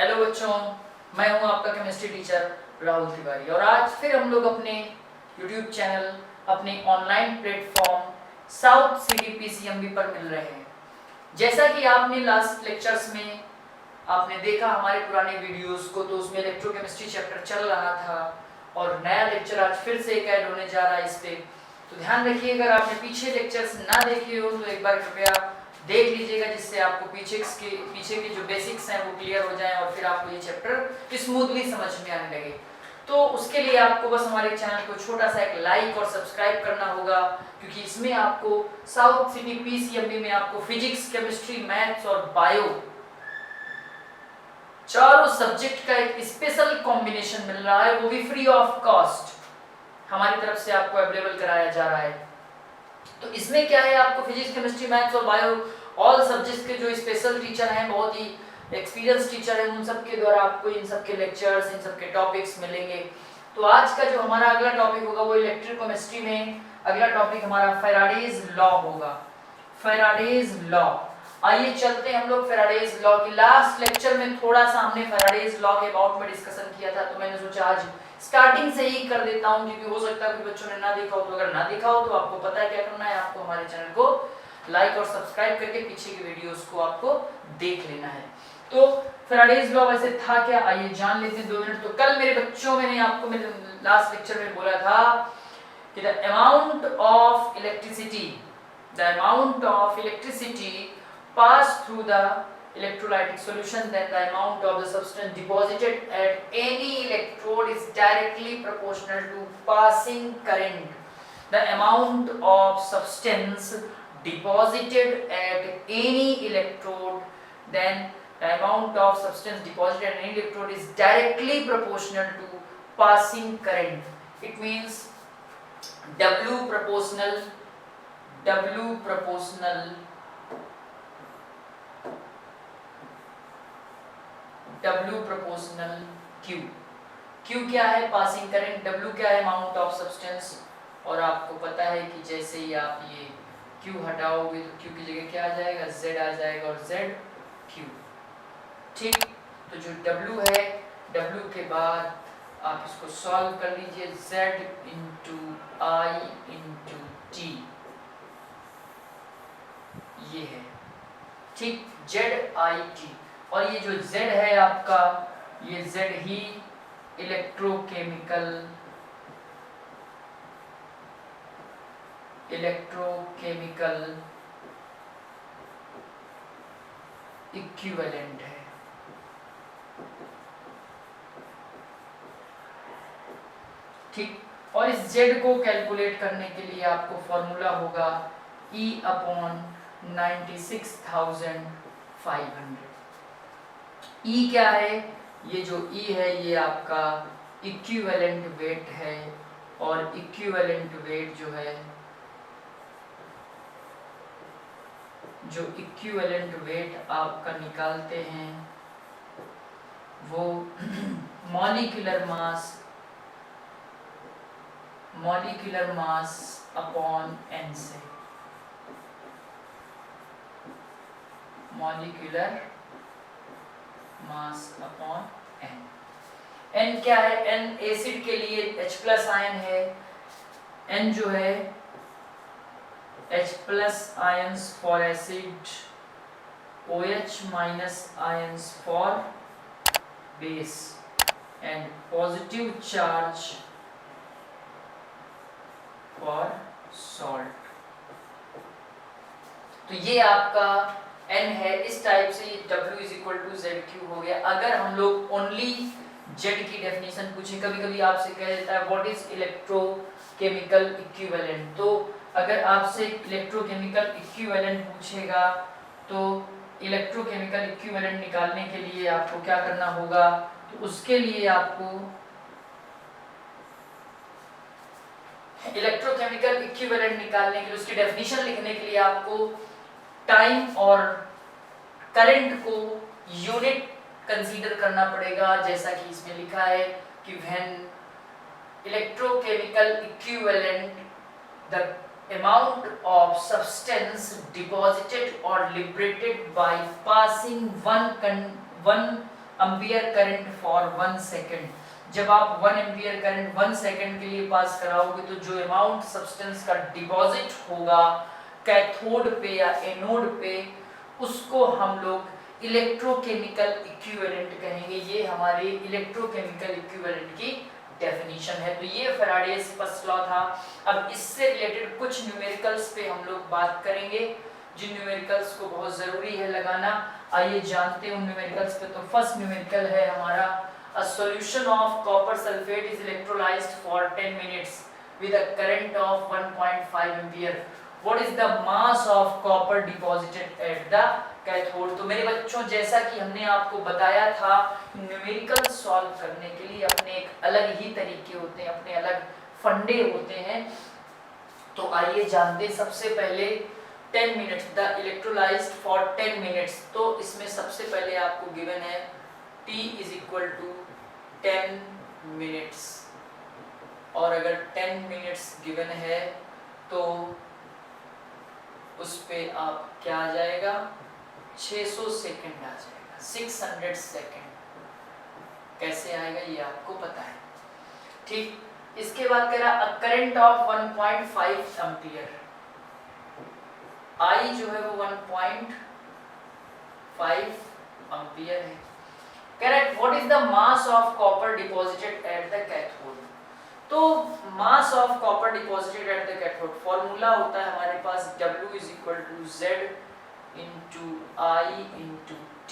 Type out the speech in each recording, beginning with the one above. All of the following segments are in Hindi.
हेलो बच्चों, मैं हूं आपका केमिस्ट्री टीचर राहुल तिवारी और आज फिर हम लोग अपने यूट्यूब चैनल, अपने online platform south city PCMB पर मिल रहे हैं। जैसा कि आपने लास्ट लेक्चर्स में आपने देखा हमारे पुराने वीडियोस को, तो उसमें इलेक्ट्रोकेमिस्ट्री चैप्टर चल रहा था और नया लेक्चर आज फिर से एक ऐड होने जा रहा है इस पे। तो ध्यान रखिए, अगर आपने पीछे लेक्चर्स ना देखे हो तो एक बार कृपया देख लीजिएगा, जिससे आपको पीछे के जो बेसिक्स हैं वो क्लियर हो जाएं और फिर आपको ये चैप्टर स्मूथली समझ में आने लगे। तो उसके लिए आपको बस हमारे चैनल को छोटा सा एक लाइक और सब्सक्राइब करना होगा, क्योंकि इसमें आपको साउथ सिटी पीसीएमबी में आपको फिजिक्स, केमिस्ट्री, मैथ्स और बायो चारों सब्जेक्ट का एक स्पेशल कॉम्बिनेशन मिल रहा है, वो भी फ्री ऑफ कॉस्ट हमारी तरफ से आपको अवेलेबल कराया जा रहा है। तो इसमें क्या है, आपको फिजिक्स, केमिस्ट्री, मैथ्स और बायो ऑल सब्जेक्ट्स के जो स्पेशल टीचर हैं, बहुत ही एक्सपीरियंस टीचर हैं, उन सब के द्वारा आपको इन सब के लेक्चर्स, इन सब के टॉपिक्स मिलेंगे। तो आज का जो हमारा अगला टॉपिक होगा वो इलेक्ट्रोकेमिस्ट्री में अगला टॉपिक हमारा फैराडेज लॉ होगा। फैराडेज लॉ, आइए चलते हैं हम लोग फैराडेज लॉ की। लास्ट लेक्चर में थोड़ा सा हमने फैराडेज लॉ के अबाउट में डिस्कशन किया था, तो मैंने सोचा आज स्टार्टिंग से ही कर देता हूं, क्योंकि हो सकता है कुछ बच्चों ने ना देखा हो। तो अगर ना देखा हो तो आपको पता है क्या करना है, आपको हमारे चैनल को लाइक और सब्सक्राइब करके पीछे की वीडियोस को आपको देख लेना है। तो फैराडेज लॉ वैसे था क्या, आइए जान लेते हैं 2 मिनट। तो कल मेरे बच्चों मैंने आपको मेरे लास्ट लेक्चर में बोला था कि the amount of electricity pass through the electrolytic solution, then the amount of the substance deposited at any electrode is directly proportional to passing current. The amount of substance deposited at any electrode, then the amount of substance deposited at any electrode is directly proportional to passing current. It means W proportional Q। Q क्या है, पासिंग करंट। W क्या है, अमाउंट ऑफ सब्सटेंस। और आपको पता है कि जैसे ही आप ये Q हटाओगे तो Q की जगह क्या आ जाएगा, Z आ जाएगा और Z Q। ठीक, तो जो W है, W के बाद आप इसको सॉल्व कर लीजिए, Z into I into T, ये है। ठीक, ZIT। और ये जो Z है आपका, ये Z ही इलेक्ट्रोकेमिकल इक्विवेलेंट है। ठीक, और इस Z को कैलकुलेट करने के लिए आपको फॉर्मूला होगा E अपॉन 96,500। E क्या है, ये जो E है ये आपका इक्विवेलेंट वेट है, और इक्विवेलेंट वेट जो है, जो इक्विवेलेंट वेट आपका निकालते हैं वो मॉलिक्यूलर मास अपॉन n से, molecular mass upon n। n क्या है, n एसिड के लिए H प्लस आयन है, n जो है H plus ions for acid, OH minus ions for base, and positive charge for salt. तो ये आपका n है। इस टाइप से ये W is equal to ZQ हो गया। अगर हम लोग ओनली Z की डेफिनेशन पूछे, कभी कभी आपसे कह देता है व्हाट इज इलेक्ट्रोकेमिकल इक्विवेलेंट, तो अगर आपसे इलेक्ट्रोकेमिकल इक्विवेलेंट पूछेगा तो इलेक्ट्रोकेमिकल इक्विवेलेंट निकालने के लिए आपको क्या करना होगा, तो उसके लिए आपको इलेक्ट्रोकेमिकल इक्विवेलेंट निकालने के लिए, उसकी डेफिनेशन लिखने के लिए आपको टाइम और करंट को यूनिट कंसीडर करना पड़ेगा। जैसा कि इसमें लिखा है कि when electrochemical equivalent the amount of substance deposited or liberated by passing one ampere current for 1 second. जब आप 1 एम्पियर करंट 1 सेकेंड के लिए पास कराओगे तो जो अमाउंट सब्सटेंस का डिपॉजिट होगा कैथोड पे या एनोड पे, उसको हम लोग इलेक्ट्रोकेमिकल इक्विवेलेंट कहेंगे। ये हमारी इलेक्ट्रोकेमिकल इक्विवेलेंट की डेफिनेशन है। तो ये फैराडेज फर्स्ट लॉ था। अब इससे रिलेटेड कुछ न्यूमेरिकल्स पे हम लोग बात करेंगे, जिन न्यूमेरिकल्स को बहुत जरूरी है लगाना। आइए जानते हैं उन न्यूमेरिकल्स पे। तो फर्स्ट न्यूमेरिकल है हमारा, a solution of copper sulfate is electrolyzed for 10 minutes with a current of 1.5 ampere. What is the mass of copper deposited at the cathode? तो मेरे बच्चों, जैसा कि हमने आपको बताया था, न्यूमेरिकल सॉल्व करने के लिए अपने एक अलग ही तरीके होते हैं, अपने अलग फंडे होते हैं। तो आइए जानते हैं। सबसे पहले 10 minutes, the electrolysed for 10 minutes. तो इसमें सबसे पहले आपको गिवन है T is equal to 10 minutes, और अगर 10 मिनट्स गिवन है तो उस पे आप क्या आ जाएगा, 600 सेकेंड आ जाएगा, 600 सेकेंड। कैसे आएगा ये आपको पता है, ठीक। इसके बाद कह रहा करंट ऑफ 1.5 एम्पियर, I जो है वो 1.5 एम्पियर है। Correct. What is the mass of copper deposited at the cathode? तो mass of copper deposited at the cathode formula होता है हमारे पास W is equal to Z into I into T।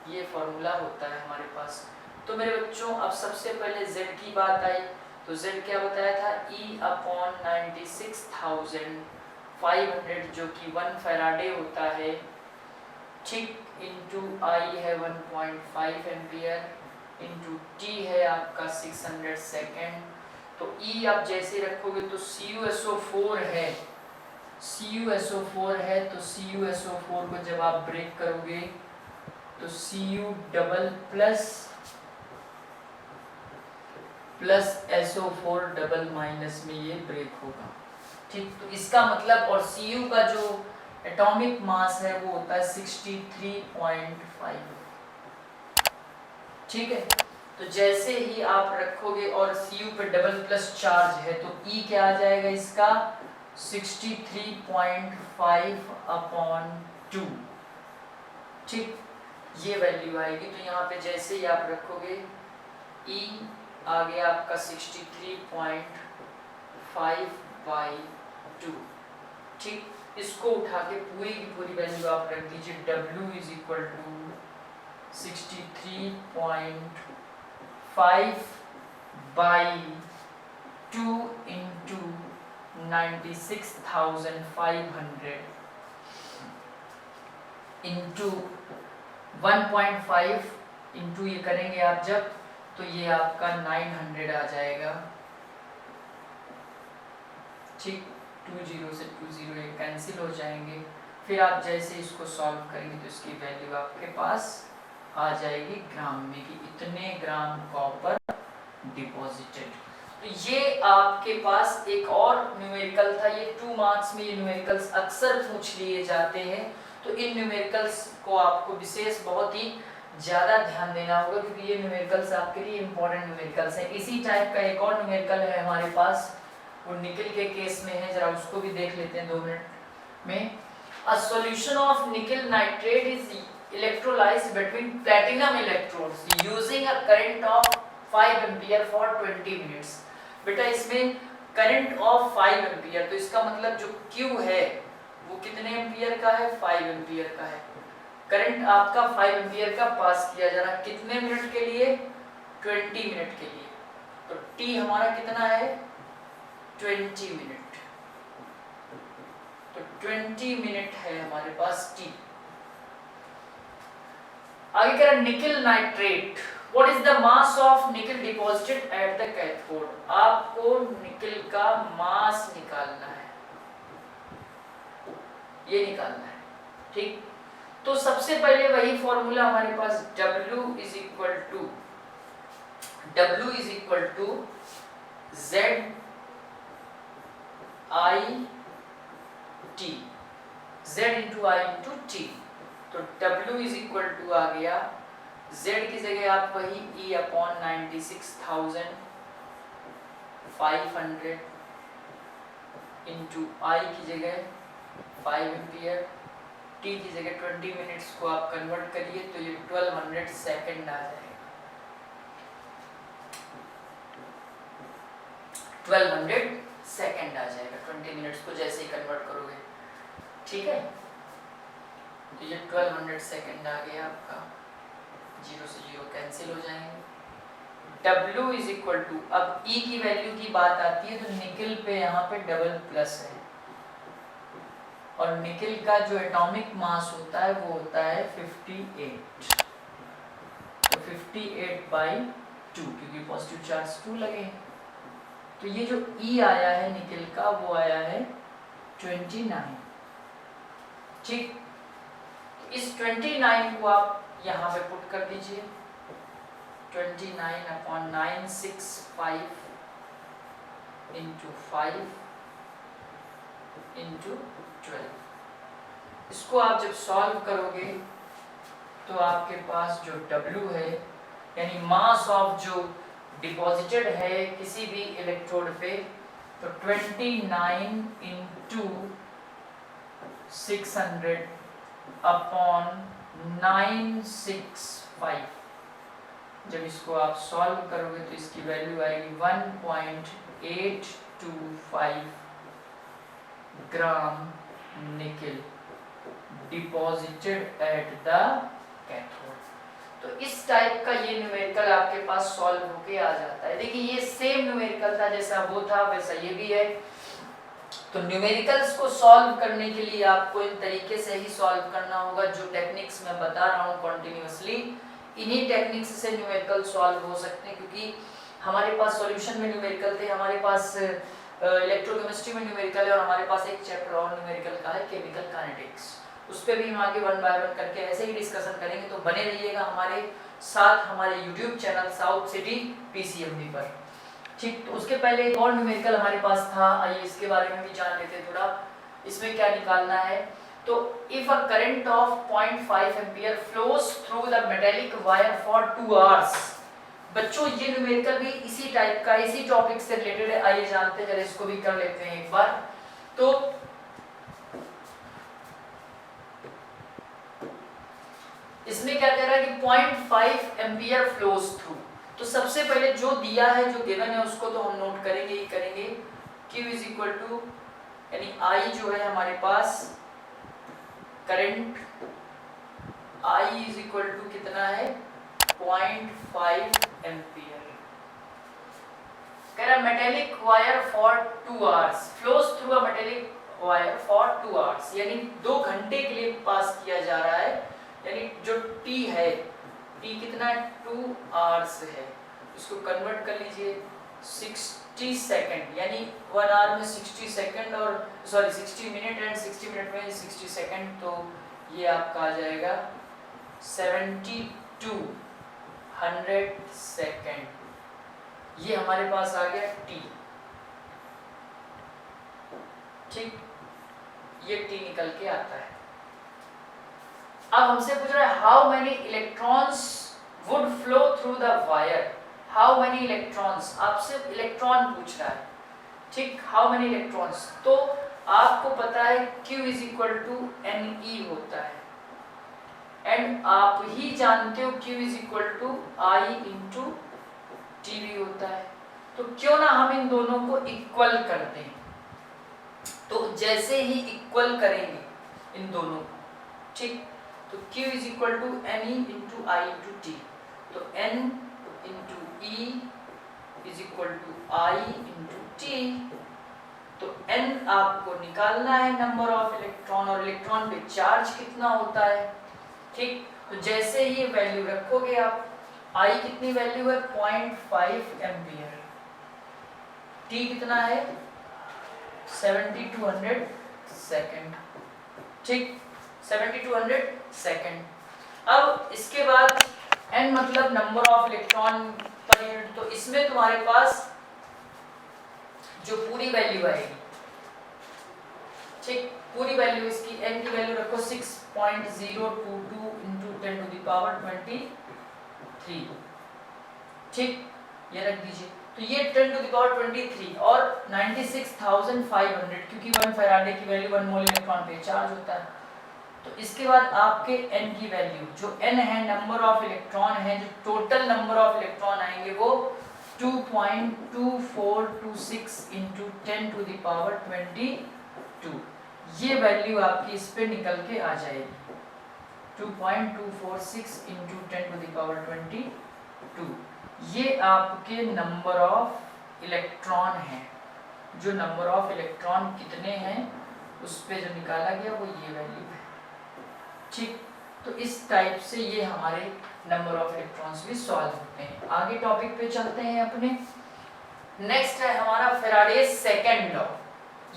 ये फॉर्मूला होता है हमारे पास। तो मेरे बच्चों, अब सबसे पहले Z की बात आई, तो Z क्या बताया था, E/96,500 जो कि 1 फैराडे होता है, ठीक, इंटू I है 1.5 एम्पियर इंटू T है आपका 600 सेकेंड। तो E आप जैसे रखोगे तो CuSO4 है, CuSO4 है, तो CuSO4 को जब आप ब्रेक करोगे तो Cu double plus SO4 double minus में ये ब्रेक होगा, ठीक। तो इसका मतलब, और Cu का जो एटॉमिक मास है वो होता है 63.5, ठीक है। तो जैसे ही आप रखोगे और Cu पे डबल प्लस चार्ज है तो E क्या आ जाएगा इसका, 63.5/2, ठीक, ये वैल्यू आएगी। तो यहाँ पे जैसे ही आप रखोगे E आ गया आपका 63.5/2, ठीक। इसको उठा के पूरी की पूरी वैल्यू आप रख दीजिए, W is equal to 63.5/2 into 96,500 into 1.5 into ये करेंगे आप जब, तो ये आपका 900 आ जाएगा, ठीक। 20 से 20 ये कैंसिल हो जाएंगे। फिर आप जैसे इसको सॉल्व करेंगे तो इसकी वैल्यू आपके पास आ जाएगी ग्राम में, कि इतने ग्राम कॉपर डिपॉजिटेड। तो ये आपके पास एक और न्यूमेरिकल था, ये 2 मार्क्स में ये न्यूमेरिकल्स अक्सर पूछ लिए जाते हैं। तो इन न्यूमेरिकल्स को आपको विशेष बहुत ही ज़्यादा ध्यान देना होगा, क्योंकि ये न्यूमेरिकल्स आपके लिए इंपॉर्टेंट न्यूमेरिकल्स हैं। इसी टाइप का एक और न्यूमेरिकल है हमारे पास, वो निकल के केस में है, जरा उसको भी देख लेते हैं 2 मिनट में। अ सॉल्यूशन ऑफ निकल nitrate is electrolysed between platinum electrodes using a current of 5 ampere for 20 minutes. बेटा इसमें करंट ऑफ 5 एम्पियर, तो इसका मतलब जो Q है वो कितने एम्पियर का है, 5 एम्पियर का है। करंट आपका 5 एम्पियर का पास किया जा रहा है, कितने मिनट के लिए, 20 मिनट के लिए। तो T हमारा कितना है, 20 मिनट। तो 20 मिनट है हमारे पास T। आगे कह रहा निकल nitrate, what is the mass of निकल डिपॉजिटेड एट द कैथोड? आपको निकल का मास निकालना है, ये निकालना है, ठीक। तो सबसे पहले वही फॉर्मूला हमारे पास, W is equal to Z I T, Z into I into T। तो W इज इक्वल टू आ गया z की जगह आप वही E/96,500 इंटू आई की जगह 5 एम्पियर, टी की जगह 20 मिनट्स को आप कन्वर्ट करिए तो ये 1200 सेकेंड आ जाएगा। 1200 सेकेंड आ जाएगा 20 मिनट्स को जैसे ही कन्वर्ट करोगे, ठीक है। तो ये 1200 सेकेंड आ गया आपका, 0 से 0 कैंसिल हो जाएंगे। W इज इक्वल टू, अब E की वैल्यू की बात आती है तो निकल पे यहाँ पे डबल प्लस है, और निकल का जो एटॉमिक मास होता है वो होता है 58, तो 58/2, क्योंकि पॉजिटिव चार्ज 2 लगे हैं। तो ये जो E आया है निकल का वो आया है 29, ठीक। इस 29 को आप यहाँ पे पुट कर दीजिए, 29/965 इंटू 5 इंटू 12। इसको आप जब सॉल्व करोगे तो आपके पास जो W है, यानी मास ऑफ जो डिपॉजिटेड है किसी भी इलेक्ट्रोड पे, तो 29 इंटू 600/965। जब इसको आप सॉल्व करोगे तो इसकी वैल्यू आएगी 1.825 ग्राम निकल डिपॉजिटेड एट द कैथोड। तो इस टाइप का ये न्यूमेरिकल आपके पास सॉल्व होके आ जाता है। देखिए ये सेम न्यूमेरिकल था, जैसा वो था वैसा ये भी है। तो न्यूमेरिकल्स को सॉल्व करने के लिए आपको इन तरीके से ही सॉल्व करना होगा, जो टेक्निक्स मैं बता रहा हूँ कॉन्टिन्यूसली, इन्हीं टेक्निक्स से न्यूमेरिकल सॉल्व हो सकते हैं। क्योंकि हमारे पास सॉल्यूशन में न्यूमेरिकल थे, हमारे पास इलेक्ट्रोकेमिस्ट्री में न्यूमेरिकल है, और हमारे पास एक चैप्टर और न्यूमेरिकल का है, केमिकल काइनेटिक्स। उस पर भी हम आगे 1 बाय 1 करके ऐसे ही डिस्कशन करेंगे। तो बने रहिएगा हमारे साथ हमारे YouTube channel south city PCMB पर, ठीक। तो उसके पहले एक और न्यूमेरिकल हमारे पास था, आइए इसके बारे में भी जान लेते हैं थोड़ा। इसमें क्या निकालना है, तो if a current of 0.5 ampere flows through the metallic wire for 2 hours. बच्चों ये न्यूमेरिकल भी इसी टाइप का, इसी टॉपिक से रिलेटेड है, आइए जानते हैं, जरा इसको भी कर लेते हैं एक बार। तो इसमें क्या कह रहा है कि 0.5 एम्पियर फ्लोज थ्रू। तो सबसे पहले जो दिया है, जो गिवन है, उसको तो हम नोट करेंगे ही करेंगे। Q इज इक्वल टू, यानी I जो है हमारे पास current, I is equal to कितना है 0.5 एम्पियर। कह रहा metallic wire for 2 hours flows through a metallic wire for 2 hours, यानी 2 घंटे के लिए पास किया जा रहा है। यानी जो T है, T कितना है 2 आवर्स है, इसको कन्वर्ट कर लीजिए 60 सेकंड, यानी 1 आवर में 60 सेकंड, और 60 मिनट एंड 60 मिनट में 60 सेकंड, तो ये आपका आ जाएगा 7200 सेकंड। ये हमारे पास आ गया T, ठीक। ये T निकल के आता है। अब हमसे पूछ रहा है how many electrons would flow through the wire, how many electrons, आपसे इलेक्ट्रॉन पूछ रहा है, ठीक। हाउ मेनी इलेक्ट्रॉन्स, तो आपको पता है Q is equal to Ne होता है, एंड आप ही जानते हो Q is equal to I into TV होता है। तो क्यों ना हम इन दोनों को इक्वल कर दें। तो जैसे ही इक्वल करेंगे इन दोनों को, ठीक, तो Q is equal to Ne into I into T, तो N into E is equal to I into T। तो N आपको निकालना है नंबर ऑफ इलेक्ट्रॉन, और इलेक्ट्रॉन पे चार्ज कितना होता है, ठीक। तो जैसे ही ये वैल्यू रखोगे आप, I कितनी वैल्यू है 0.5 एम्पियर, T कितना है 7200 सेकंड, ठीक, 7200 सेकंड। अब इसके बाद N मतलब number of electron per unit, तो इसमें तुम्हारे पास जो पूरी वैल्यू आएगी, ठीक, पूरी वैल्यू इसकी N की वैल्यू रखो 6.022 × 10⁻20 3, ठीक, ये रख दीजिए। तो ये 10 टू द पावर 23 और 96,500, क्योंकि 1 फैराडे की वैल्यू 1 मोल इलेक्ट्रॉन पे चार्ज होता है। तो इसके बाद आपके n की वैल्यू, जो n है नंबर ऑफ इलेक्ट्रॉन है, जो टोटल नंबर ऑफ इलेक्ट्रॉन आएंगे वो 2.2426 इंटू 10 टू द पावर 22, ये वैल्यू आपकी इस पे निकल के आ जाएगी 2.246 इंटू 10 टू द पावर 22। ये आपके नंबर ऑफ इलेक्ट्रॉन है, जो नंबर ऑफ इलेक्ट्रॉन कितने हैं उस पे जो निकाला गया वो ये वैल्यू है, ठीक। तो इस टाइप से ये हमारे नंबर ऑफ इलेक्ट्रॉन्स भी सॉल्व होते हैं। आगे टॉपिक पे चलते हैं अपने। नेक्स्ट है हमारा फैराडे सेकंड लॉ।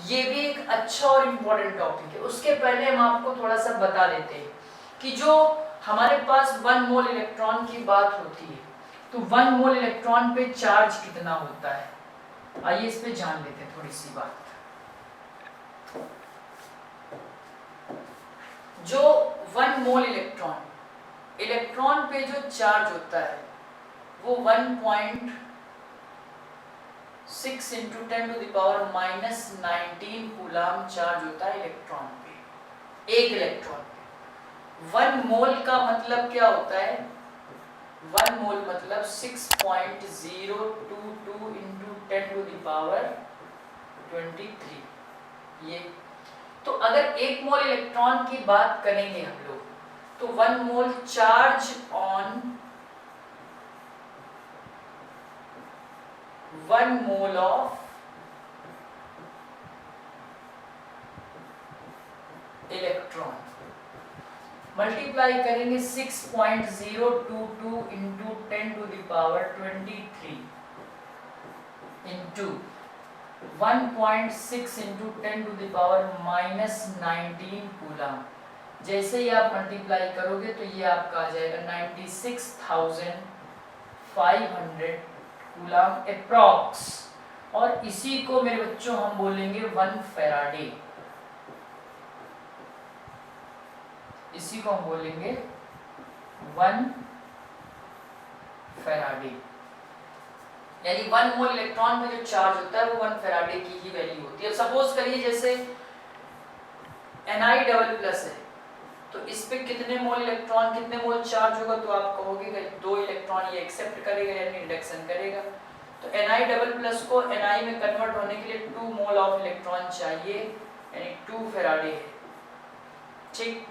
ये भी एक अच्छा और इम्पोर्टेंट टॉपिक है। उसके पहले हम आपको थोड़ा सा बता देते हैं कि जो हमारे पास 1 मोल इलेक्ट्रॉन की बात होती है, तो 1 मोल इलेक्ट्रॉन पे चार्ज कितना होता है, आइए इस पे जान लेते हैं थोड़ी सी बात। जो 1 मोल इलेक्ट्रॉन पे जो चार्ज होता है वो 1.6 into 10 to the power -19 coulomb charge होता है इलेक्ट्रॉन पे, एक इलेक्ट्रॉन पे। 1 मोल का मतलब क्या होता है, 1 मोल मतलब 6.022 इंटू 10 टू द पावर 23। ये तो अगर 1 मोल इलेक्ट्रॉन की बात करेंगे हम लोग, तो 1 mole charge on 1 mole of electron multiply करेंगे 6.022 into 10 to the power 23 into 1.6 into 10 to the power -19 coulomb. जैसे ही आप मल्टीप्लाई करोगे तो ये आपका आ जाएगा 96,500 कूलाम अप्रॉक्स, और इसी को मेरे बच्चों हम बोलेंगे 1 फैराडे। इसी को हम बोलेंगे 1 फैराडे, यानी 1 मोल इलेक्ट्रॉन में जो चार्ज होता है वो 1 फैराडे की ही वैल्यू होती है। अब सपोज करिए जैसे Ni डबल प्लस है, तो इस पे कितने मोल इलेक्ट्रॉन, कितने मोल चार्ज होगा, तो आप कहोगे कि 2 इलेक्ट्रॉन ये एक्सेप्ट करेगा यानी रिडक्शन करेगा। तो Ni डबल प्लस को Ni में कन्वर्ट होने के लिए 2 मोल ऑफ इलेक्ट्रॉन चाहिए, यानी 2 फैराडे है, ठीक।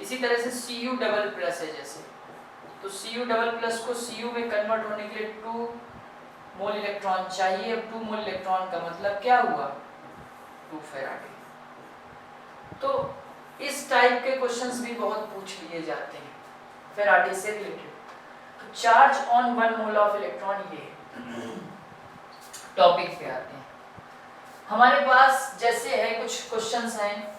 इसी तरह से Cu डबल प्लस है जैसे, तो Cu डबल प्लस को Cu में कन्वर्ट होने के लिए 2 मोल इलेक्ट्रॉन चाहिए। अब 2 मोल इलेक्ट्रॉन का मतलब क्या हुआ, 2 फैराडे। तो इस टाइप के क्वेश्चंस भी बहुत पूछ लिए जाते हैं फैराडे से रिलेटेड। तो charge on 1 mole of electron, ये टॉपिक पे आते हैं हमारे पास। जैसे है कुछ क्वेश्चंस हैं,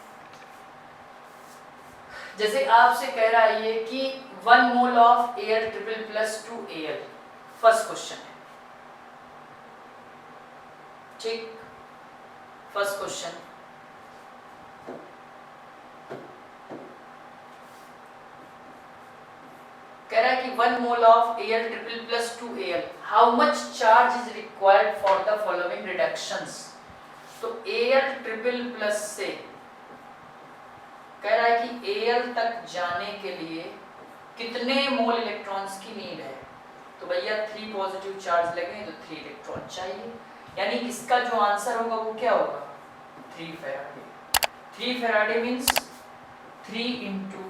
जैसे आपसे कह रहा है ये कि 1 mole of air triple plus 2 Al, first question है, ठीक। फर्स्ट क्वेश्चन कह रहा है कि 1 mole of air triple plus 2 Al, how much charge is required for the following reductions. तो Al ट्रिपल प्लस से कह रहा है कि Al तक जाने के लिए कितने मोल इलेक्ट्रॉन्स की नीड है, तो भैया 3 पॉजिटिव चार्ज लगे तो 3 इलेक्ट्रॉन चाहिए, यानी इसका जो आंसर होगा वो क्या होगा, 3 Faraday. 3 Faraday means 3 into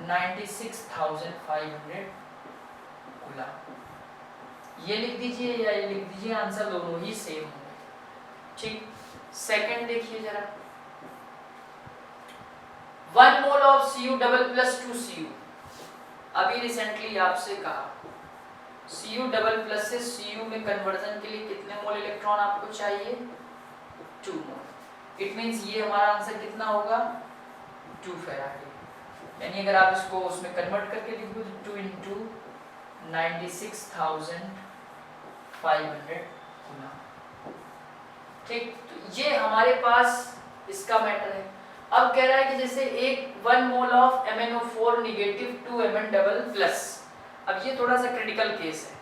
96,500 coulomb. ये लिख दीजिए या ये लिख दीजिए, आंसर दोनों ही सेम होंगे, ठीक। सेकंड देखिए जरा, 1 mole of Cu double plus 2 Cu, अभी रिसेंटली आपसे कहा Cu डबल प्लस से Cu में कन्वर्जन के लिए कितने मोल इलेक्ट्रॉन आपको चाहिए, 2 मोल। इट मींस ये हमारा आंसर कितना होगा, 2 फैराडे। यानी अगर आप इसको उसमें कन्वर्ट करके लिख दो तो 2 इंटू 96,500 कूलाम, ठीक। तो ये हमारे पास इसका मैटर है। अब कह रहा है कि जैसे 1 mole of MnO4 negative 2 Mn double plus, अब ये थोड़ा सा क्रिटिकल केस है,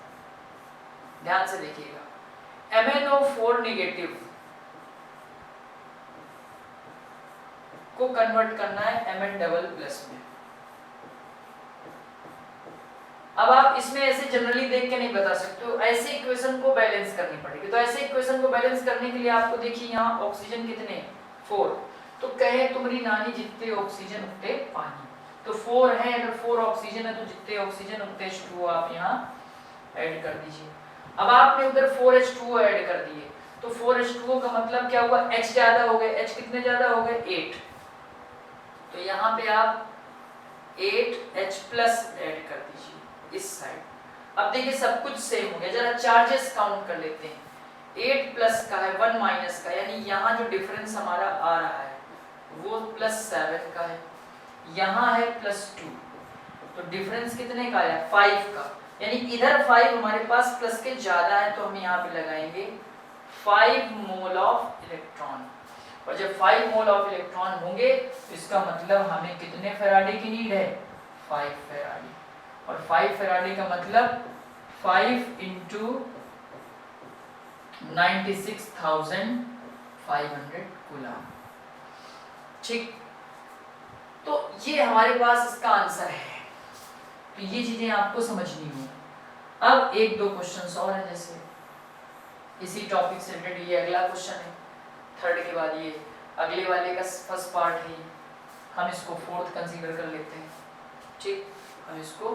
ध्यान से देखिएगा। MnO4 नेगेटिव को कन्वर्ट करना है Mn डबल प्लस में। अब आप इसमें ऐसे जनरली देख के नहीं बता सकते हो, ऐसे इक्वेशन को बैलेंस करनी पड़ेगी। तो ऐसे इक्वेशन को बैलेंस करने के लिए आपको देखिए यहाँ ऑक्सीजन कितने 4, तो कहे तुम्हारी नानी जितने ऑक्सीजन उतने पानी, तो 4 है, अगर 4 ऑक्सीजन है तो जितने ऑक्सीजन उतने H2O आप यहाँ ऐड कर दीजिए। अब आपने उधर 4H2O ऐड कर दिए, तो 4H2O का मतलब क्या हुआ, H ज्यादा हो गए। H कितने ज्यादा हो गए 8, तो यहाँ पे आप 8H प्लस ऐड कर दीजिए इस साइड। अब देखिए सब कुछ सेम हो गया, जरा चार्जेस काउंट कर लेते हैं। 8 प्लस का है 1 माइनस का, यानी यहाँ जो डिफरेंस हमारा आ रहा है वो +7 का है, यहाँ है +2, तो डिफरेंस कितने का आया 5 का, यानी इधर 5 हमारे पास प्लस के ज्यादा है, तो हम यहाँ पे लगाएंगे 5 मोल ऑफ इलेक्ट्रॉन। और जब 5 मोल ऑफ इलेक्ट्रॉन होंगे तो इसका मतलब हमें कितने फैराडे की नीड है 5 फैराडे, और 5 फैराडे का मतलब 5 × 96,500 कूलम। ठीक, तो ये हमारे पास इसका आंसर है। तो ये चीजें आपको समझनी हो। अब एक दो क्वेश्चंस और हैं, जैसे इसी टॉपिक से रिलेटेड ये अगला क्वेश्चन है, थर्ड के बाद ये अगले वाले का फर्स्ट पार्ट है, हम इसको फोर्थ कंसीडर कर लेते हैं। ठीक, हम इसको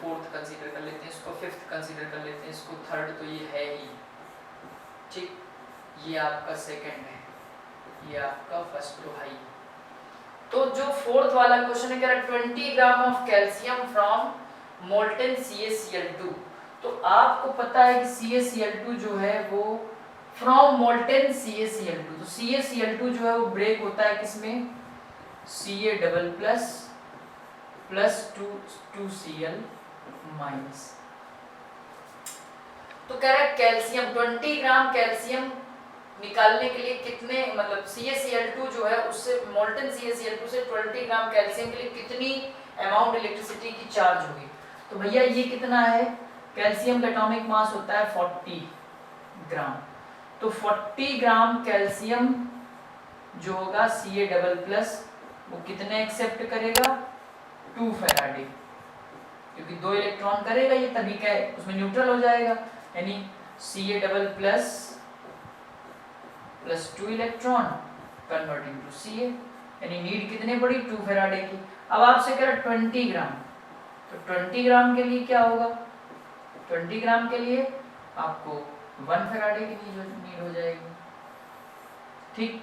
फोर्थ कंसीडर कर लेते हैं, इसको फिफ्थ कंसीडर कर लेते हैं, इसको थर्ड तो ये है ही। ठीक, ये आपका सेकंड है, ये आपका फर्स्ट तो है ही। तो जो फोर्थ वाला क्वेश्चन है, कह रहा 20 gram of calcium from molten CaCl2। तो आपको पता है कि CaCl2 जो है वो फ्रॉम मोल्टेन CaCl2, तो CaCl2 जो है वो ब्रेक होता है किसमें, Ca double plus plus 2Cl minus. तो कह रहा है कैल्शियम 20 ग्राम कैल्शियम निकालने के लिए कितने, मतलब CaCl2 जो है उससे, मोल्टेन CaCl2 से 20 ग्राम कैल्शियम के लिए कितनी अमाउंट इलेक्ट्रिसिटी की चार्ज होगी। तो भैया ये कितना है, कैल्शियम का एटॉमिक मास होता है 40 ग्राम, तो 40 ग्राम कैल्शियम जो होगा Ca डबल प्लस वो कितने एक्सेप्ट करेगा 2 फैराडे, क्योंकि 2 इलेक्ट्रॉन करेगा ये, तभी क्या है उसमें न्यूट्रल हो जाएगा, यानी Ca double plus plus 2 electron converting to Ca, यानी नीड कितने पड़ी 2 फैराडे की। अब आपसे कह रहा 20 ग्राम, तो 20 ग्राम के लिए क्या होगा, 20 ग्राम के लिए आपको 1 फैराडे की नीड हो जाएगी। ठीक,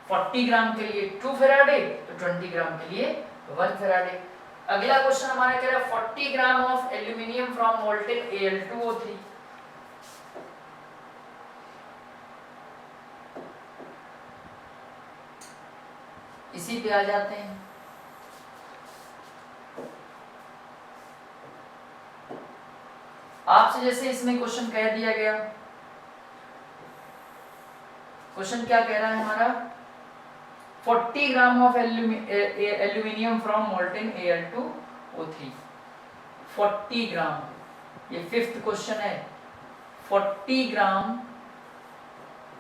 40 ग्राम के लिए 2 फैराडे, तो 20 ग्राम के लिए 1 फैराडे। अगला क्वेश्चन हमारा कह रहा है 40 gram of aluminium from molten Al2O3। इसी पे आ जाते हैं। आपसे जैसे इसमें क्वेश्चन कह दिया गया, क्वेश्चन क्या कह रहा है हमारा, 40 gram of aluminium from molten Al2O3। 40 ग्राम, ये फिफ्थ क्वेश्चन है, 40 ग्राम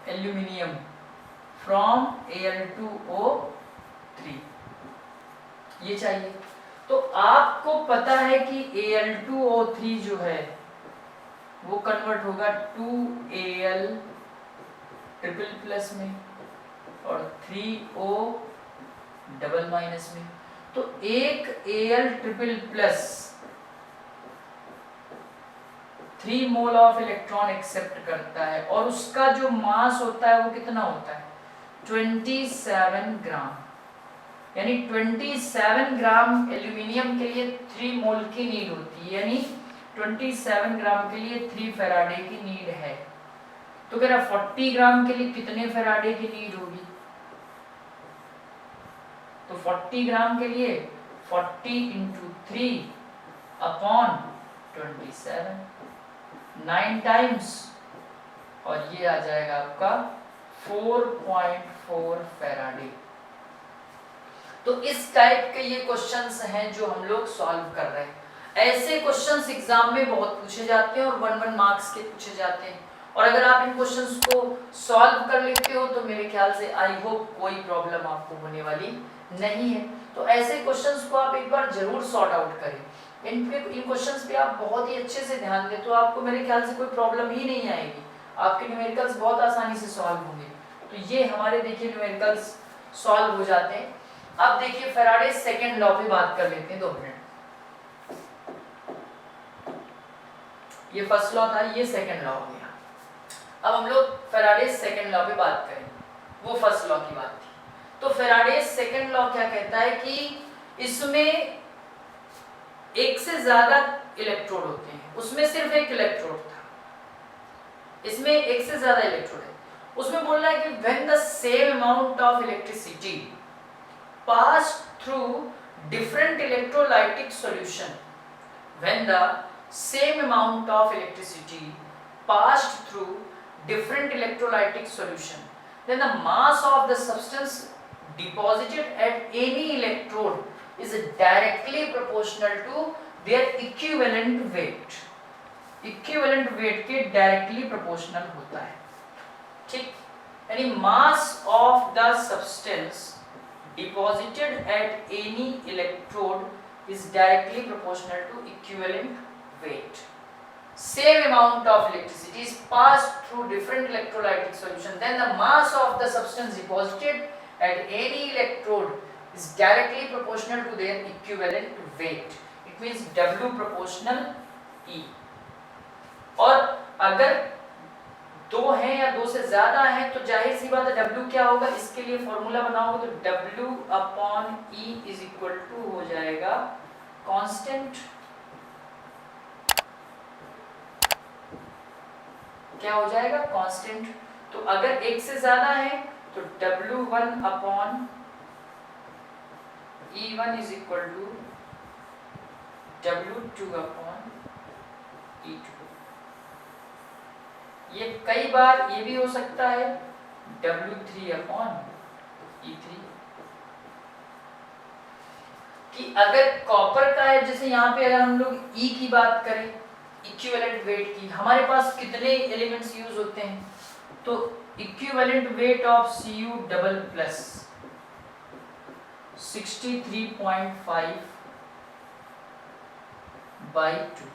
एल्यूमिनियम फ्रॉम Al2O3 ये चाहिए। तो आपको पता है कि Al2O3 जो है वो कन्वर्ट होगा 2Al ट्रिपल प्लस में और 3O डबल माइनस में। तो एक Al triple plus 3 mole of electron accept करता है और उसका जो मास होता है वो कितना होता है 27 ग्राम, यानी 27 ग्राम एल्यूमिनियम के लिए 3 मोल की नीड होती है, यानी 27 ग्राम के लिए 3 फैराडे की नीड है। तो कह रहा 40 ग्राम के लिए कितने फैराडे की नीड होगी, तो 40 ग्राम के लिए 40 × 3 अपॉन 27, 9 टाइम्स, और ये आ जाएगा आपका 4.4 फैराडे। तो इस टाइप के ये क्वेश्चंस हैं जो हम लोग सॉल्व कर रहे हैं। ऐसे क्वेश्चंस एग्जाम में बहुत पूछे जाते हैं और 1-1 मार्क्स के पूछे जाते हैं, और अगर आप इन क्वेश्चंस को सॉल्व कर लेते हो तो मेरे ख्याल से आई होप कोई प्रॉब्लम आपको होने वाली नहीं है। तो ऐसे क्वेश्चंस को आप एक बार जरूर सॉर्ट आउट करें, इन क्वेश्चंस पे आप बहुत ही अच्छे से ध्यान दें तो आपको मेरे ख्याल से कोई प्रॉब्लम ही नहीं आएगी, आपके न्यूमेरिकल्स बहुत आसानी से सॉल्व होंगे। तो ये हमारे देखिए न्यूमेरिकल्स सॉल्व हो जाते हैं। अब देखिए फैराडे सेकंड लॉ पे बात कर लेते हैं 2 मिनट। ये फर्स्ट लॉ था, ये सेकंड लॉ हो गया। अब हम लोग फैराडे सेकंड लॉ पे बात करें, वो फर्स्ट लॉ की बात थी। तो फैराडे सेकंड लॉ क्या कहता है कि इसमें एक से ज्यादा इलेक्ट्रोड होते हैं, उसमें सिर्फ एक इलेक्ट्रोड था, इसमें एक से ज्यादा इलेक्ट्रोड है। उसमें बोल रहा है कि when the same amount of electricity pass through different electrolytic solution, when the same amount of electricity passed through different electrolytic solution, then the mass of the substance deposited at any electrode is directly proportional to their equivalent weight. equivalent weight के directly proportional होता है, ठीक। यानी mass of the substance deposited at any electrode is directly proportional to equivalent weight. Same amount of electricity is passed through different electrolytic solution, then the mass of the substance deposited at any electrode is directly proportional to their equivalent weight. It means W proportional E. और अगर 2 हैं या 2 से ज्यादा हैं तो जाहिर सी बात है W क्या होगा, इसके लिए फॉर्मूला बनाओगे तो W upon E is equal to हो जाएगा कांस्टेंट, क्या हो जाएगा कांस्टेंट। तो अगर 1 से ज्यादा है तो W1 upon E1 is equal to W2 upon E2। ये कई बार ये भी हो सकता है W3 अपॉन E3, कि अगर कॉपर का है, जैसे यहाँ पे अगर हम लोग E की बात करें इक्विवेलेंट वेट की, हमारे पास कितने एलिमेंट्स यूज होते हैं, तो equivalent weight of Cu double plus 63.5 by 2,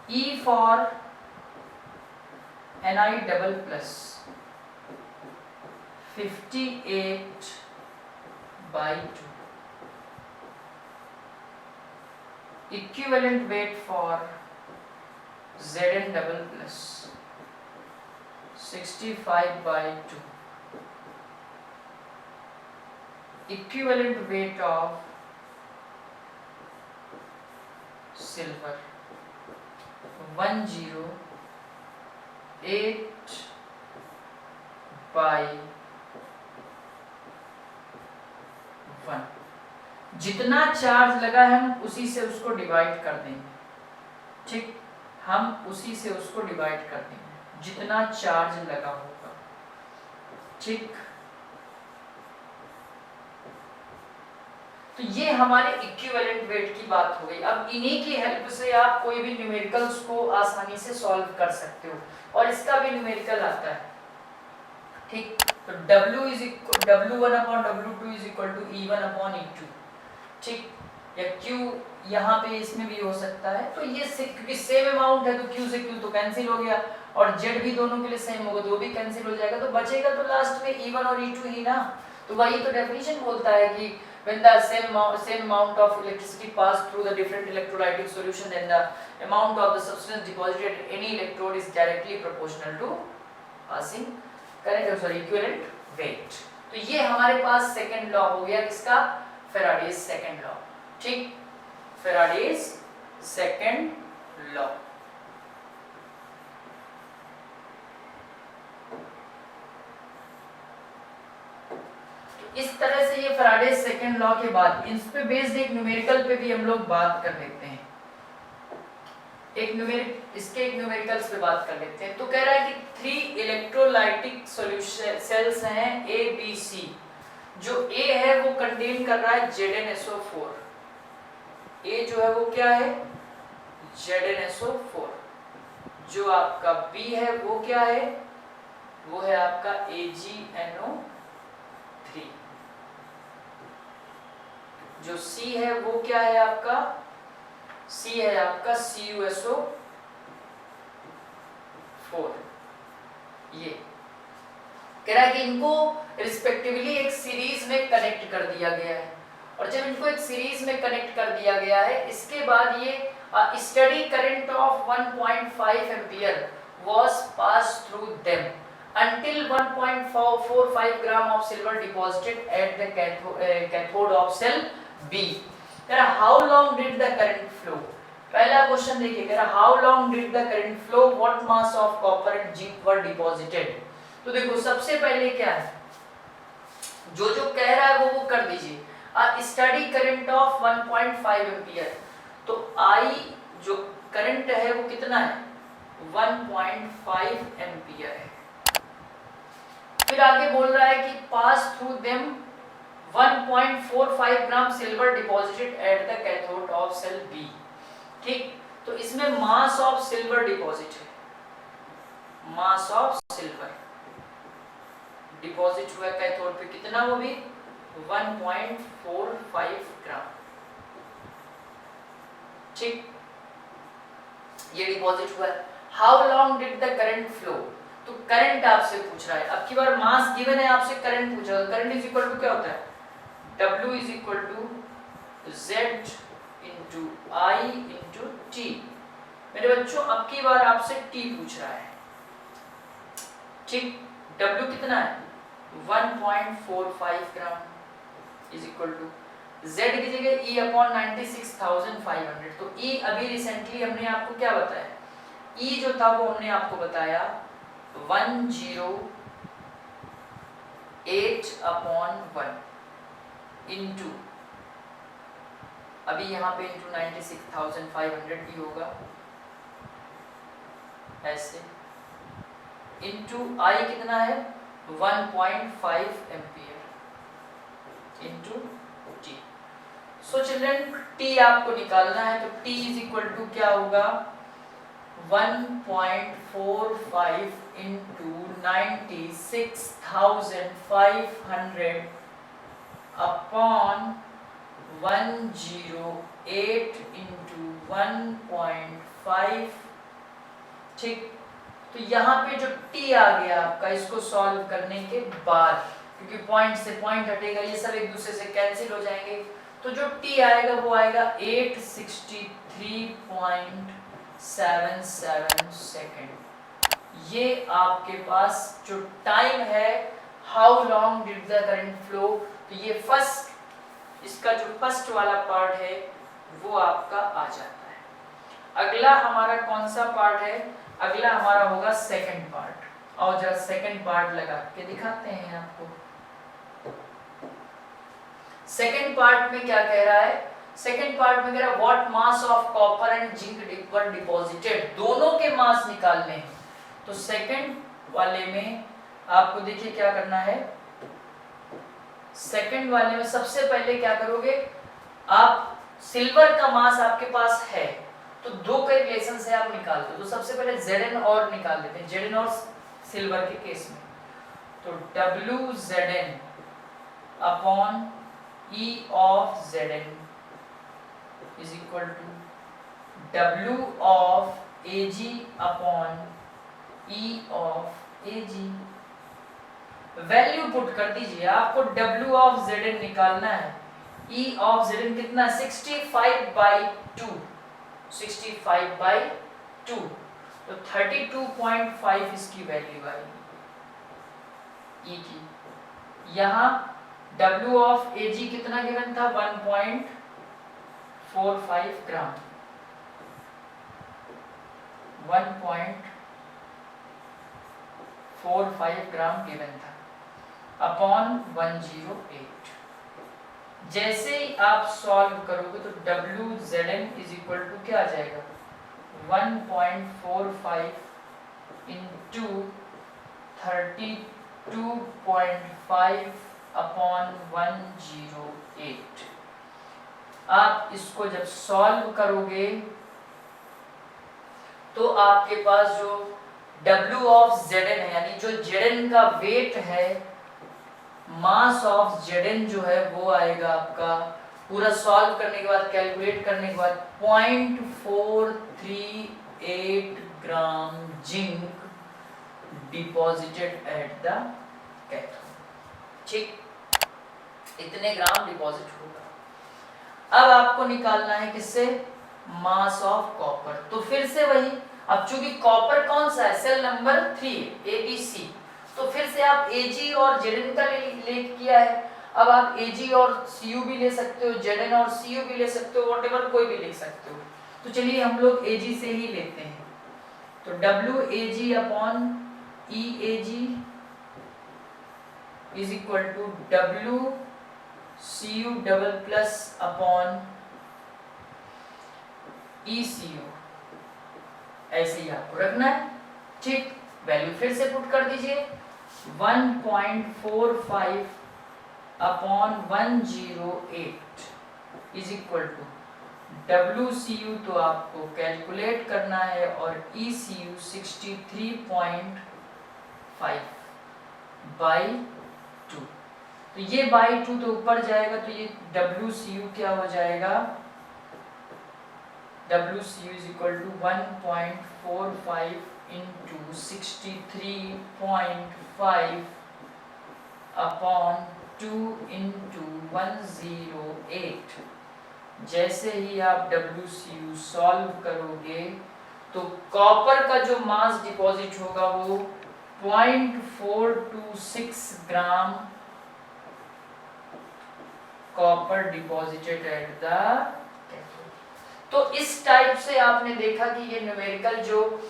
E for Ni double plus 58 by 2, equivalent weight for Zn double plus 65 by 2, equivalent weight of silver 108 by 1। जितना चार्ज लगा है हम उसी से उसको डिवाइड कर देंगे, ठीक, हम उसी से उसको डिवाइड कर देंगे जितना चार्ज लगा होगा, ठीक। तो ये हमारे इक्विवेलेंट वेट की बात हो गई। अब इन्हीं की हेल्प से आप कोई भी न्यूमेरिकल्स को आसानी से सॉल्व कर सकते हो, और इसका भी न्यूमेरिकल आता है, ठीक। तो W1 upon W2 is equal to E1 upon E2, ठीक, या Q यहाँ पे इसमें भी हो सकता है। तो ये क्योंकि सेम अमाउंट है तो Q से Q तो कैंसिल हो गया, और Z भी दोनों के लिए सेम होगा तो वो भी कैंसिल हो जाएगा, तो बचेगा तो लास्ट में E1 और E2 ही ना। तो वही तो डेफिनेशन बोलता है कि when the same amount of electricity passed through the different electrolytic solution, then the amount of the substance deposited at any electrode is directly proportional to passing current, equivalent weight। तो ये हमारे पास सेकंड लॉ हो गया किसका, फैराडेज सेकंड लॉ, ठीक, फैराडेज सेकंड लॉ। इस तरह से ये फैराडे सेकंड लॉ के बाद इस पे बेस्ड एक न्यूमेरिकल पे भी हम लोग बात कर लेते हैं, एक न्यूमेरिकल्स पे बात कर लेते हैं। तो कह रहा है कि 3 इलेक्ट्रोलाइटिक सॉल्यूशन सेल्स हैं A B C, जो A है वो कंटेन कर रहा है ZnSO4, ए जो है वो क्या है, ZnSO4। जो आपका बी है वो क्या है, वो है आपका AgNO3। जो सी है वो क्या है आपका, सी है आपका CuSO4। ये कह रहा है कि इनको रिस्पेक्टिवली एक सीरीज में कनेक्ट कर दिया गया है, और जब इनको एक सीरीज में कनेक्ट कर दिया गया है, इसके बाद ये study current of 1.5 ampere was passed through them until 1.45 gram of silver deposited at the cathode of cell B. कह रहा how long did the current flow? पहला क्वेश्चन देखिए, कह रहा how long did the current flow, what mass of copper and zinc were deposited? तो देखो सबसे पहले क्या है, जो जो कह रहा है वो कर दीजिए। स्टडी करंट ऑफ 1.5 एम्पियर, तो आई जो करंट है वो कितना है, 1.5 एम्पियर है। फिर आगे बोल रहा है कि pass through them 1.45 gram silver deposited at the cathode of cell B. ठीक, तो इसमें मास ऑफ सिल्वर डिपॉजिट है, मास ऑफ सिल्वर डिपॉजिट हुआ कैथोड पे कितना, वो भी 1.45 ग्राम। ठीक, ये डिपॉजिट हुआ है। How long did the current flow, तो करंट आपसे पूछ रहा है, अब की बार मास गिवन है, आपसे करंट पूछ रहा है। करंट इज इक्वल टू क्या होता है, W is equal to Z into I into t. मेरे बच्चों अब की बार आपसे T पूछ रहा है। ठीक, W कितना है 1.45 gram is equal to Z की जगह E अपॉन 96,500। तो E अभी रिसेंटली हमने आपको क्या बताया, E जो था वो हमने आपको बताया 108 अपॉन 1 इंटू, अभी यहाँ पे इंटू 96,500 भी होगा ऐसे, इंटू आई कितना है 1.5 ampere into T. So children T आपको निकालना है, तो टी इज इक्वल टू क्या होगा 1.45 इंटू 96,500 अपॉन 108 इंटू 1.5। ठीक, तो यहाँ पे जो टी आ गया आपका, इसको सॉल्व करने के बाद, क्योंकि पॉइंट से पॉइंट हटेगा, ये सब एक दूसरे से कैंसिल हो जाएंगे, तो जो टी आएगा वो आएगा 863.77 सेकेंड। ये आपके पास जो टाइम है, how long did the current flow, तो ये फर्स्ट, इसका जो फर्स्ट वाला पार्ट है वो आपका आ जाता है। अगला हमारा कौन सा पार्ट है, अगला हमारा होगा सेकंड पार्ट। और जरा सेकंड पार्ट लगा के दिखाते हैं आपको। सेकंड पार्ट में क्या कह रहा है, सेकंड पार्ट में कह रहा है what mass of copper and zinc were deposited, दोनों के मास निकालने हैं। तो सेकंड वाले में आपको देखिए क्या करना है, सेकंड वाले में सबसे पहले क्या करोगे, आप सिल्वर का मास आपके पास है, तो दो के रिलेशन से आप निकाल दो। तो सबसे पहले Zn और निकाल लेते हैं, Zn और सिल्वर के केस में, तो WZn upon E of Zn is equal to W of Ag upon E of Ag। Value put कर दीजिए, आपको W of Zn निकालना है, E of Zn कितना 65/2, 65/2, तो 32.5 इसकी वैल्यू आएगी E की। यहाँ W of Ag कितना गिवन था 1.45 ग्राम, 1.45 ग्राम गिवन था अपॉन 108। जैसे ही आप सॉल्व करोगे तो WZn इज इक्वल टू क्या आ जाएगा 1.45 इंटू 32.5 अपॉन 108। आप इसको जब सॉल्व करोगे तो आपके पास जो W ऑफ Zn है, यानी जो Zn का वेट है, मास ऑफ Zn जो है वो आएगा आपका, पूरा सॉल्व करने के बाद, कैलकुलेट करने के बाद 0.438 gram zinc deposited at the cathode. ठीक, इतने ग्राम डिपॉजिट होगा। अब आपको निकालना है किससे, मास ऑफ कॉपर। तो फिर से वही, अब चूंकि कॉपर कौन सा है, सेल नंबर 3 ABC, तो फिर से आप Ag और Zn का ले किया है। अब आप Ag और Cu भी ले सकते हो, Zn और Cu भी ले सकते हो, व्हाटएवर कोई भी लिख सकते हो। तो चलिए हम लोग Ag से ही लेते हैं। तो WAG upon EAG is equal to WCU double plus upon ECU, ऐसे ही आपको रखना है। ठीक, वैल्यू फिर से पुट कर दीजिए, 1.45 upon 108 is equal to WCU तो आपको कैलकुलेट करना है और ECU 63.5 बाई 2। तो ये बाई 2 तो ऊपर जाएगा, तो ये WCU क्या हो जाएगा, WCU is equal to 1.45 into 63.5 upon 2 into 108। जैसे ही आप WCU सॉल्व करोगे तो कॉपर का जो मास डिपॉजिट होगा वो 0.426 gram copper deposited at the. तो इस टाइप से आपने देखा कि ये न्यूमेरिकल जो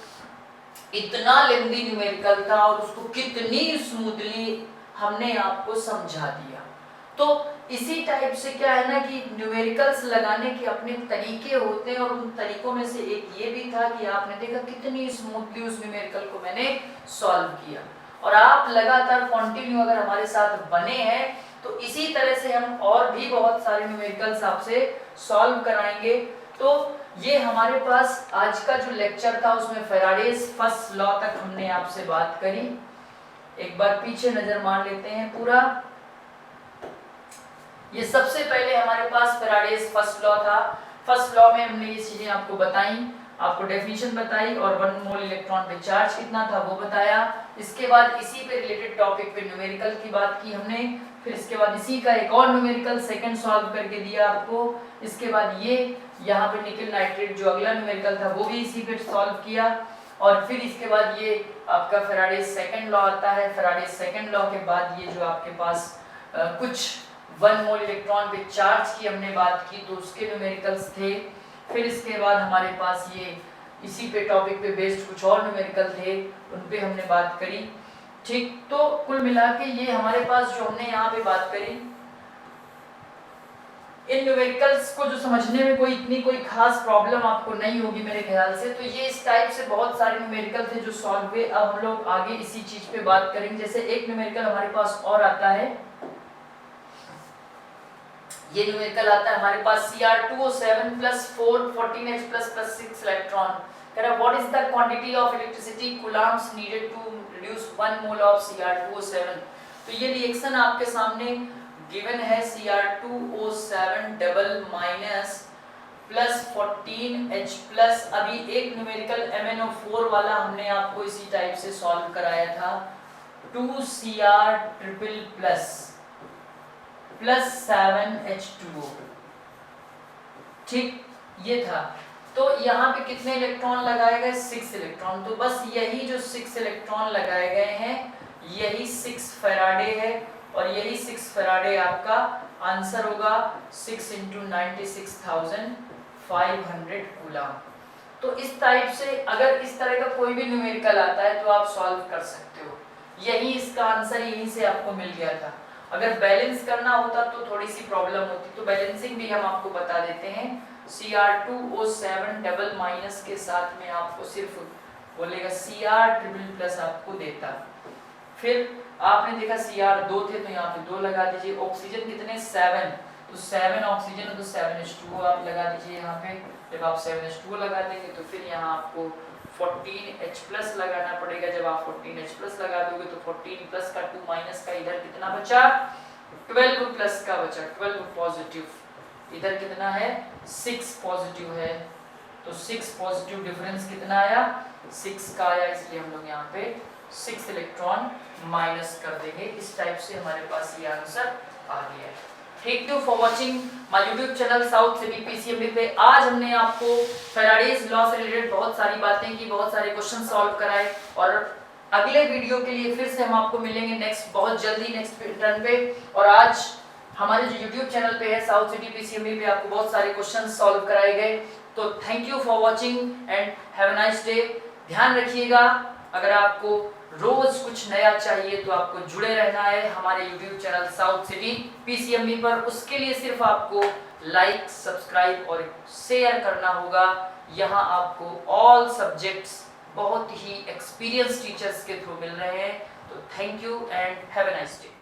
इतना लेंदी न्यूमेरिकल था और उसको कितनी स्मूथली हमने आपको समझा दिया। तो इसी टाइप से क्या है ना कि न्यूमेरिकल्स लगाने के अपने तरीके होते हैं, और उन तरीकों में से एक ये भी था कि आपने देखा कितनी स्मूथली उस न्यूमेरिकल को मैंने सॉल्व किया। और आप लगातार कंटिन्यू अगर हमारे साथ बने हैं तो इसी तरह से हम और भी बहुत सारे न्यूमेरिकल्स आपसे सॉल्व कराएंगे। तो ये हमारे पास आज का जो लेक्चर था उसमें फैराडेज फर्स्ट लॉ तक हमने आपसे बात करी। एक बार पीछे नजर मार लेते हैं पूरा। ये सबसे पहले हमारे पास फैराडेज फर्स्ट लॉ था। फर्स्ट लॉ में हमने ये चीजें आपको बताई, आपको डेफिनेशन बताई और 1 मोल इलेक्ट्रॉन पे चार्ज कितना था वो बताया। इसके बाद इसी पे रिलेटेड टॉपिक पे न्यूमेरिकल की बात की हमने। फिर इसके बाद इसी का एक और न्यूमेरिकल सेकंड सॉल्व करके दिया आपको। इसके बाद ये यहाँ पे निकल नाइट्रेट जो अगला न्यूमेरिकल था वो भी इसी पे सॉल्व किया। और फिर इसके बाद ये आपका फैराडेज सेकंड लॉ आता है। फैराडेज सेकंड लॉ के बाद ये जो आपके पास कुछ 1 मोल इलेक्ट्रॉन पे चार्ज की हमने बात की तो उसके न्यूमेरिकल्स थे। फिर इसके बाद हमारे पास ये इसी पे टॉपिक पे बेस्ड कुछ और न्यूमेरिकल थे, उन पे हमने बात करी। ठीक, तो कुल मिला के ये हमारे पास जो हमने यहाँ पे बात करी, इन न्यूमेरिकल्स को जो समझने में कोई खास प्रॉब्लम आपको नहीं होगी मेरे ख्याल से। तो ये इस टाइप से बहुत सारे न्यूमेरिकल थे जो सॉल्व हुए। अब हम लोग आगे इसी चीज पे बात करेंगे। जैसे एक न्यूमेरिकल हमारे पास और आता है, ये न्यूमेरिकल आता है हमारे पास Cr2O7 plus 4 14H plus 6 electron. कह रहा है what is the quantity of electricity coulombs needed to produce 1 mole of Cr2O7। तो ये रिएक्शन आपके सामने गिवन है, Cr2O7 double minus plus 14H plus, अभी एक न्यूमेरिकल MnO4 वाला हमने आपको इसी टाइप से सॉल्व कराया था, 2Cr ट्रिपल प्लस 7H2O। ठीक, ये था। तो यहाँ पे कितने इलेक्ट्रॉन लगाए गए, 6 इलेक्ट्रॉन। तो बस यही जो 6 इलेक्ट्रॉन लगाए गए हैं यही 6 फैराडे है, और यही 6 फैराडे आपका आंसर होगा 6 × 96,500 कूलम। तो इस टाइप से अगर इस तरह का कोई भी न्यूमेरिकल आता है तो आप सॉल्व कर सकते हो। यही इसका आंसर यहीं से आपको मिल गया था। अगर बैलेंस करना होता तो थोड़ी सी प्रॉब्लम होती, तो बैलेंसिंग भी हम आपको बता देते हैं। Cr2O7 डबल माइनस के साथ में आपको सिर्फ बोलेगा Cr ट्रिपल प्लस आपको देता। फिर आपने देखा Cr 2 थे तो यहाँ पे 2 लगा दीजिए। ऑक्सीजन कितने, 7, तो 7 ऑक्सीजन तो 7H2O आप लगा दीजिए यहाँ पे। जब आप 7H2O लगा देंगे तो फिर यहाँ आपको 14H प्लस लगाना पड़ेगा। जब आप 14H प्लस लगा दोगे तो 14 प्लस का 2 माइनस का इधर कितना बचा, 12 प्लस का बचा, 12 पॉजिटिव। इधर कितना है, 6 पॉजिटिव है, तो 6 पॉजिटिव डिफरेंस कितना आया, 6 का आया, इसलिए हम लोग यहाँ पे 6 इलेक्ट्रॉन माइनस कर देंगे। इस टाइप से हमारे पास ये आंसर आ गया है। Thank you for watching my YouTube channel south city PCMB पे। आज हमने आपको फैराडेज लॉ से रिलेटेड बहुत सारी बातें की, बहुत सारे क्वेश्चन सॉल्व कराए, और अगले वीडियो के लिए फिर से हम आपको मिलेंगे नेक्स्ट, बहुत जल्दी नेक्स्ट टर्न पे। और आज हमारे जो यूट्यूब चैनल पे है साउथ सिटी पीसीएमबी पे आपको बहुत सारे क्वेश्चन सॉल्व कराए गए। तो thank you for watching and have a nice day. ध्यान रखिएगा, अगर आपको रोज कुछ नया चाहिए तो आपको जुड़े रहना है हमारे YouTube channel south city PCMB पर। उसके लिए सिर्फ आपको लाइक, सब्सक्राइब और शेयर करना होगा। यहाँ आपको ऑल सब्जेक्ट्स बहुत ही एक्सपीरियंस टीचर्स के थ्रू मिल रहे हैं। तो thank you and have a nice day.